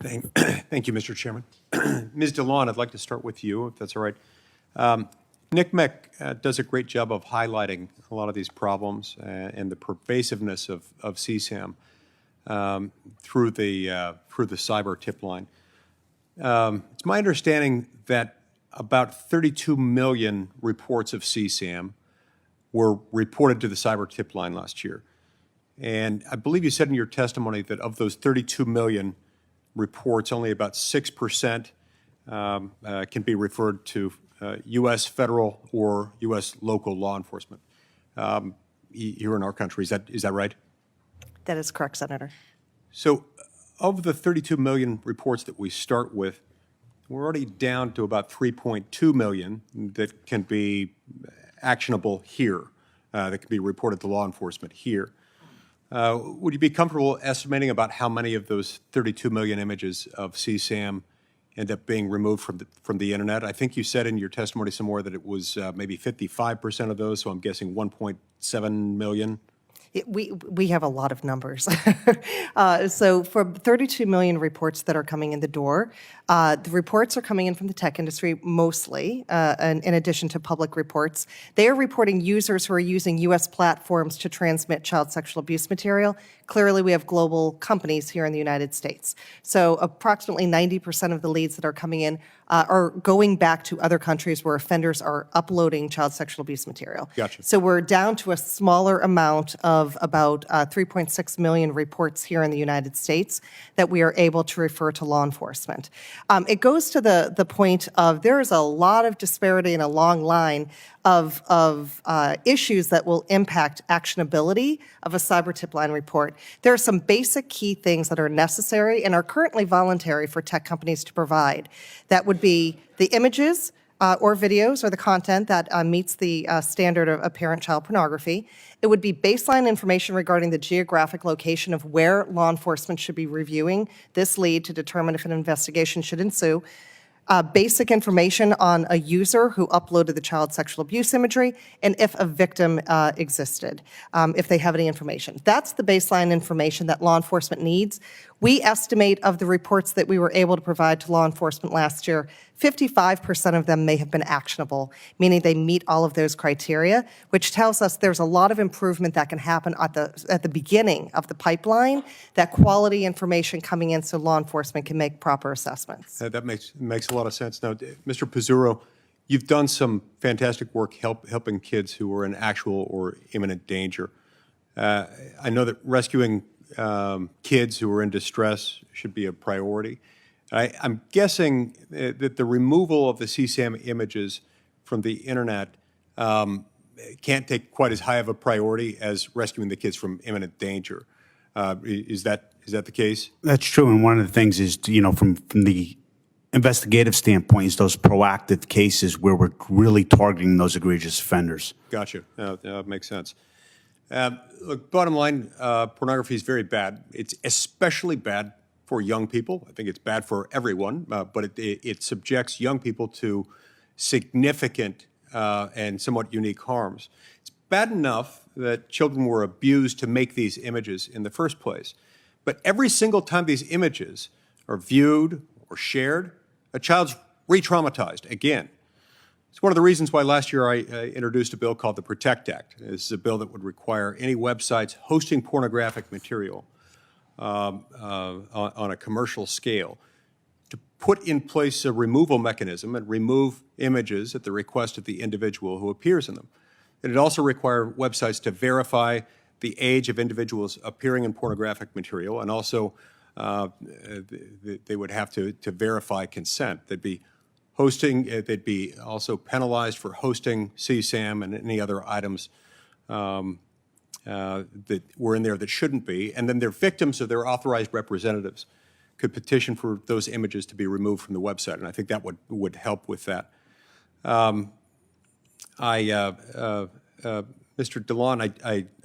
Thank you, Mr. Chairman. Ms. DeLon, I'd like to start with you, if that's all right. NCMEC does a great job of highlighting a lot of these problems and the pervasiveness of CSAM through the cyber tip line. It's my understanding that about 32 million reports of CSAM were reported to the cyber tip line last year. And I believe you said in your testimony that of those 32 million reports, only about 6% can be referred to U.S. federal or U.S. local law enforcement here in our country. Is that right? That is correct, Senator. So of the 32 million reports that we start with, we're already down to about 3.2 million that can be actionable here, that can be reported to law enforcement here. Would you be comfortable estimating about how many of those 32 million images of CSAM end up being removed from the internet? I think you said in your testimony somewhere that it was maybe 55% of those, so I'm guessing 1.7 million. We have a lot of numbers. So for 32 million reports that are coming in the door, the reports are coming in from the tech industry mostly, and in addition to public reports. They are reporting users who are using U.S. platforms to transmit child sexual abuse material. Clearly, we have global companies here in the United States. So approximately 90% of the leads that are coming in are going back to other countries where offenders are uploading child sexual abuse material. Gotcha. So we're down to a smaller amount of about 3.6 million reports here in the United States that we are able to refer to law enforcement. It goes to the point of there is a lot of disparity and a long line of issues that will impact actionability of a cyber tip line report. There are some basic key things that are necessary and are currently voluntary for tech companies to provide. That would be the images or videos or the content that meets the standard of parent-child pornography. It would be baseline information regarding the geographic location of where law enforcement should be reviewing this lead to determine if an investigation should ensue. Basic information on a user who uploaded the child sexual abuse imagery, and if a victim existed, if they have any information. That's the baseline information that law enforcement needs. We estimate of the reports that we were able to provide to law enforcement last year, 55% of them may have been actionable, meaning they meet all of those criteria, which tells us there's a lot of improvement that can happen at the beginning of the pipeline, that quality information coming in so law enforcement can make proper assessments. That makes a lot of sense. Now, Mr. Pizzurro, you've done some fantastic work helping kids who are in actual or imminent danger. I know that rescuing kids who are in distress should be a priority. I'm guessing that the removal of the CSAM images from the internet can't take quite as high of a priority as rescuing the kids from imminent danger. Is that the case? That's true, and one of the things is, from the investigative standpoint, is those proactive cases where we're really targeting those egregious offenders. Gotcha. That makes sense. Look, bottom line, pornography is very bad. It's especially bad for young people. I think it's bad for everyone, but it subjects young people to significant and somewhat unique harms. It's bad enough that children were abused to make these images in the first place. But every single time these images are viewed or shared, a child's re-traumatized again. It's one of the reasons why last year I introduced a bill called the PROTECT Act. This is a bill that would require any websites hosting pornographic material on a commercial scale to put in place a removal mechanism and remove images at the request of the individual who appears in them. It'd also require websites to verify the age of individuals appearing in pornographic material, and also they would have to verify consent. They'd be also penalized for hosting CSAM and any other items that were in there that shouldn't be, and then their victims or their authorized representatives could petition for those images to be removed from the website, and I think that would help with that. Mr. DeLon,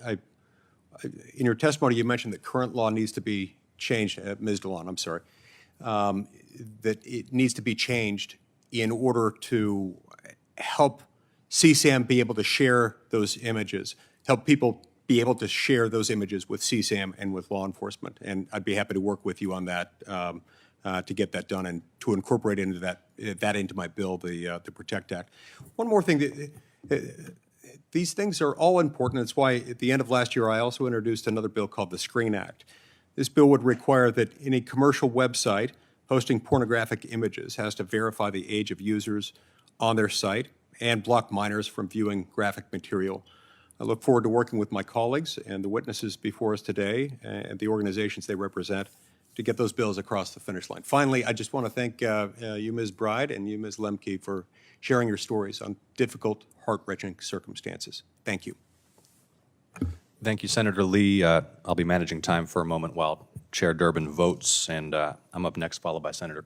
in your testimony you mentioned that current law needs to be changed, Ms. DeLon, I'm sorry, that it needs to be changed in order to help CSAM be able to share those images, help people be able to share those images with CSAM and with law enforcement. And I'd be happy to work with you on that to get that done and to incorporate into that into my bill, the Protect Act. One more thing. These things are all important. That's why at the end of last year, I also introduced another bill called the Screen Act. This bill would require that any commercial website posting pornographic images has to verify the age of users on their site and block minors from viewing graphic material. I look forward to working with my colleagues and the witnesses before us today and the organizations they represent to get those bills across the finish line. Finally, I just want to thank you, Ms. Bride, and you, Ms. Lemke, for sharing your stories on difficult, heart-wrenching circumstances. Thank you. Thank you, Senator Lee. I'll be managing time for a moment while Chair Durbin votes, and I'm up next, followed by Senator